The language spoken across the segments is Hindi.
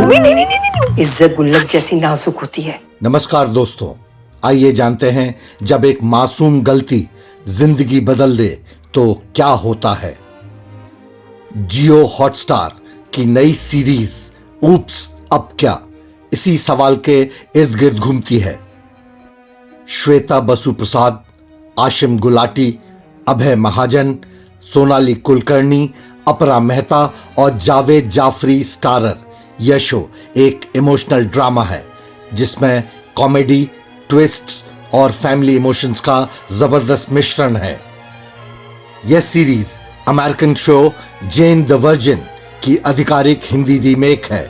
नहीं नहीं नहीं नहीं, इज्जत गुल्लक जैसी नाजुक होती है। नमस्कार दोस्तों, आइए जानते हैं जब एक मासूम गलती जिंदगी बदल दे तो क्या होता है। जियो हॉटस्टार की नई सीरीज ऊप्स अब क्या, इसी सवाल के इर्द गिर्द घूमती है। श्वेता बसु प्रसाद, आशिम गुलाटी, अभय महाजन, सोनाली कुलकर्णी, अपरा मेहता और जावेद जाफरी स्टारर। यह शो एक इमोशनल ड्रामा है जिसमें कॉमेडी, ट्विस्ट्स और फैमिली इमोशंस का जबरदस्त मिश्रण है। यह series American show Jane the Virgin की आधिकारिक हिंदी रीमेक है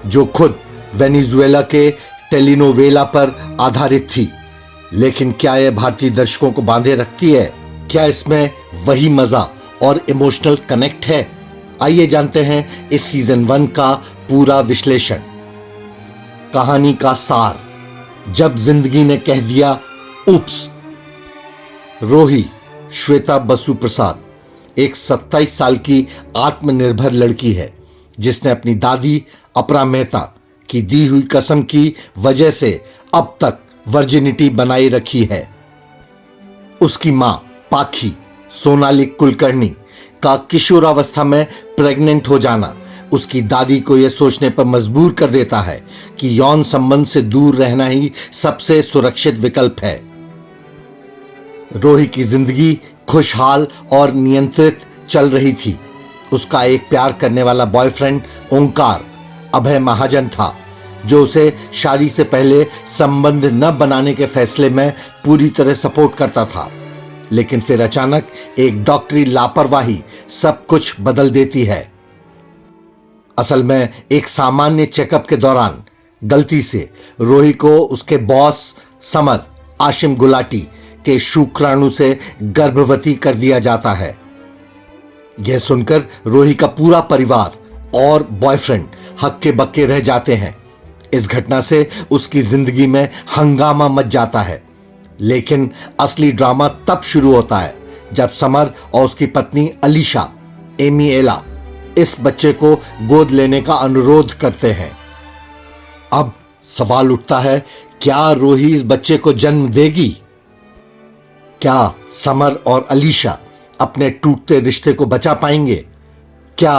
जो खुद वेनेजुएला के टेलीनोवेला पर आधारित थी। लेकिन क्या यह भारतीय दर्शकों को बांधे रखती है? क्या इसमें वही मजा और इमोशनल कनेक्ट है? आइए जानते हैं इस सीजन 1 का पूरा विश्लेषण। कहानी का सार, जब जिंदगी ने कह दिया उप्स। रोही श्वेता बसु प्रसाद एक 27 साल की आत्मनिर्भर लड़की है जिसने अपनी दादी अपरा मेहता की दी हुई कसम की वजह से अब तक वर्जिनिटी बनाई रखी है। उसकी मां पाखी सोनाली कुलकर्णी का किशोरावस्था में प्रेग्नेंट हो जाना उसकी दादी को यह सोचने पर मजबूर कर देता है कि यौन संबंध से दूर रहना ही सबसे सुरक्षित विकल्प है। रोही की जिंदगी खुशहाल और नियंत्रित चल रही थी। उसका एक प्यार करने वाला बॉयफ्रेंड ओंकार अभय महाजन था जो उसे शादी से पहले संबंध न बनाने के फैसले में पूरी तरह सपोर्ट करता था। लेकिन फिर अचानक एक डॉक्टरी लापरवाही सब कुछ बदल देती है। असल में एक सामान्य चेकअप के दौरान गलती से रोही को उसके बॉस समर आशिम गुलाटी के शुक्राणु से गर्भवती कर दिया जाता है। यह सुनकर रोही का पूरा परिवार और बॉयफ्रेंड हक्के बक्के रह जाते हैं। इस घटना से उसकी जिंदगी में हंगामा मच जाता है। लेकिन असली ड्रामा तब शुरू होता है जब समर और उसकी पत्नी अलीशा एमी एला इस बच्चे को गोद लेने का अनुरोध करते हैं। अब सवाल उठता है, क्या रोही इस बच्चे को जन्म देगी? क्या समर और अलीशा अपने टूटते रिश्ते को बचा पाएंगे? क्या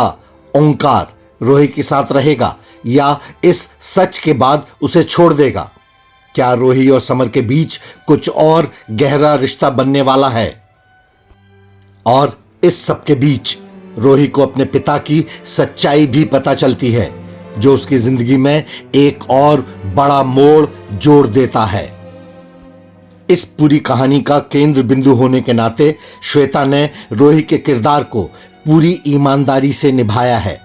ओंकार रोही के साथ रहेगा या इस सच के बाद उसे छोड़ देगा? क्या रोही और समर के बीच कुछ और गहरा रिश्ता बनने वाला है? और इस सब के बीच रोही को अपने पिता की सच्चाई भी पता चलती है जो उसकी जिंदगी में एक और बड़ा मोड़ जोड़ देता है। इस पूरी कहानी का केंद्र बिंदु होने के नाते श्वेता ने रोही के किरदार को पूरी ईमानदारी से निभाया है।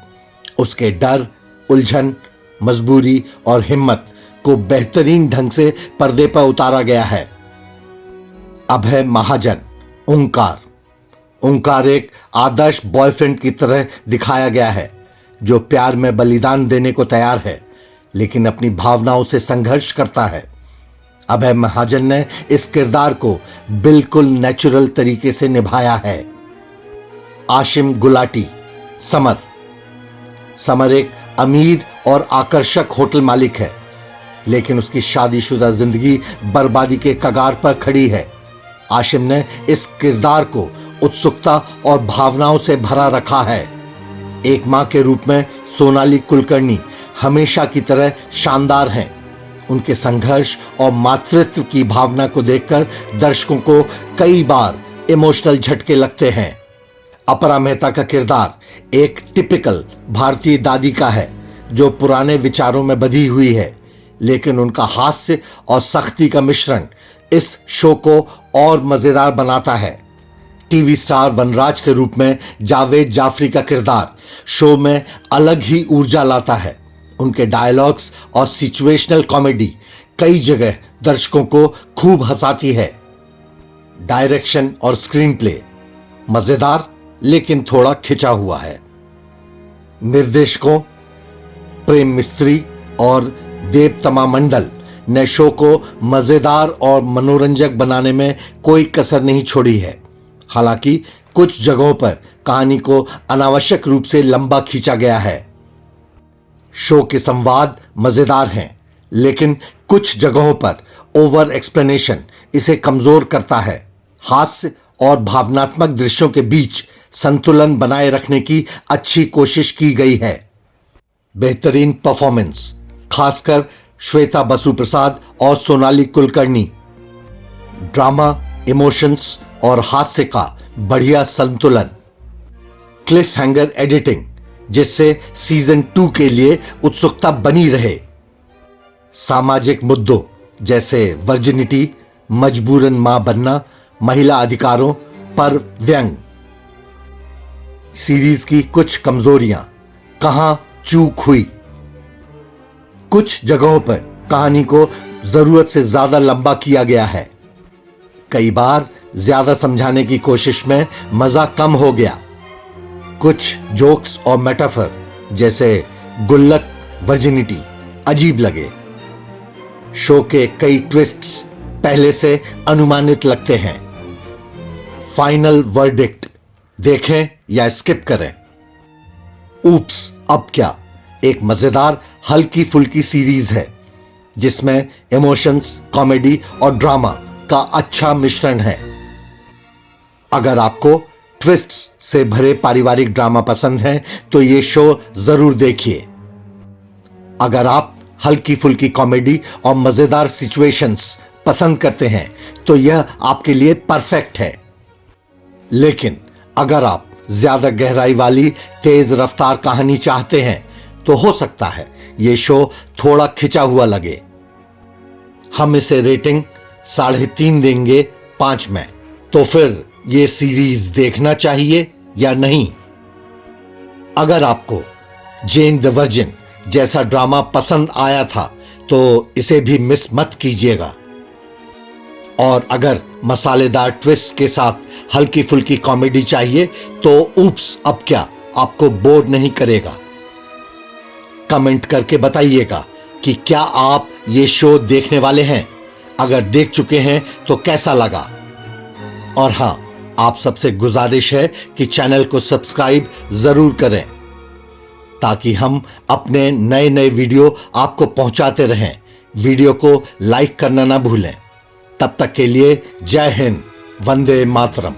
उसके डर, उलझन, मजबूरी और हिम्मत को बेहतरीन ढंग से पर्दे पर उतारा गया है। अभय महाजन ओंकार एक आदर्श बॉयफ्रेंड की तरह दिखाया गया है जो प्यार में बलिदान देने को तैयार है लेकिन अपनी भावनाओं से संघर्ष करता है। अभय महाजन ने इस किरदार को बिल्कुल नेचुरल तरीके से निभाया है। आशिम गुलाटी समर एक अमीर और आकर्षक होटल मालिक है लेकिन उसकी शादीशुदा जिंदगी बर्बादी के कगार पर खड़ी है। आशिम ने इस किरदार को उत्सुकता और भावनाओं से भरा रखा है। एक मां के रूप में सोनाली कुलकर्णी हमेशा की तरह शानदार हैं। उनके संघर्ष और मातृत्व की भावना को देखकर दर्शकों को कई बार इमोशनल झटके लगते हैं। अपरा मेहता का किरदार एक टिपिकल भारतीय दादी का है जो पुराने विचारों में बंधी हुई है लेकिन उनका हास्य और सख्ती का मिश्रण इस शो को और मजेदार बनाता है। टीवी स्टार वनराज के रूप में जावेद जाफरी का किरदार शो में अलग ही ऊर्जा लाता है। उनके डायलॉग्स और सिचुएशनल कॉमेडी कई जगह दर्शकों को खूब हंसाती है। डायरेक्शन और स्क्रीन प्ले मजेदार लेकिन थोड़ा खिंचा हुआ है। निर्देशकों प्रेम मिस्त्री और देवतमा मंडल ने शो को मजेदार और मनोरंजक बनाने में कोई कसर नहीं छोड़ी है। हालांकि कुछ जगहों पर कहानी को अनावश्यक रूप से लंबा खींचा गया है। शो के संवाद मजेदार हैं, लेकिन कुछ जगहों पर ओवर एक्सप्लेनेशन इसे कमजोर करता है। हास्य और भावनात्मक दृश्यों के बीच संतुलन बनाए रखने की अच्छी कोशिश की गई है। बेहतरीन परफॉर्मेंस, खासकर श्वेता बसु प्रसाद और सोनाली कुलकर्णी। ड्रामा, इमोशंस और हास्य का बढ़िया संतुलन। क्लिफ हैंगर एडिटिंग, जिससे सीजन 2 के लिए उत्सुकता बनी रहे। सामाजिक मुद्दों जैसे वर्जिनिटी, मजबूरन मां बनना, महिला अधिकारों पर व्यंग। सीरीज की कुछ कमजोरियां, कहां चूक हुई। कुछ जगहों पर कहानी को जरूरत से ज्यादा लंबा किया गया है। कई बार ज्यादा समझाने की कोशिश में मजा कम हो गया। कुछ जोक्स और मेटाफर जैसे गुल्लक वर्जिनिटी अजीब लगे। शो के कई ट्विस्ट्स पहले से अनुमानित लगते हैं। फाइनल वर्डिक्ट, देखें या स्किप करें। ऊप्स अब क्या एक मजेदार हल्की फुल्की सीरीज है जिसमें इमोशंस, कॉमेडी और ड्रामा का अच्छा मिश्रण है। अगर आपको ट्विस्ट्स से भरे पारिवारिक ड्रामा पसंद है तो ये शो जरूर देखिए। अगर आप हल्की फुल्की कॉमेडी और मजेदार सिचुएशंस पसंद करते हैं तो यह आपके लिए परफेक्ट है। लेकिन अगर आप ज्यादा गहराई वाली तेज रफ्तार कहानी चाहते हैं तो हो सकता है ये शो थोड़ा खिंचा हुआ लगे। हम इसे रेटिंग 3.5 देंगे 5 में। तो फिर ये सीरीज देखना चाहिए या नहीं? अगर आपको जेन द वर्जिन जैसा ड्रामा पसंद आया था तो इसे भी मिस मत कीजिएगा। और अगर मसालेदार ट्विस्ट के साथ हल्की फुल्की कॉमेडी चाहिए तो ऊप्स अब क्या आपको बोर नहीं करेगा। कमेंट करके बताइएगा कि क्या आप ये शो देखने वाले हैं। अगर देख चुके हैं तो कैसा लगा। और हां, आप सबसे गुजारिश है कि चैनल को सब्सक्राइब जरूर करें ताकि हम अपने नए नए वीडियो आपको पहुंचाते रहें। वीडियो को लाइक करना ना भूलें। तब तक के लिए जय हिंद, वंदे मातरम।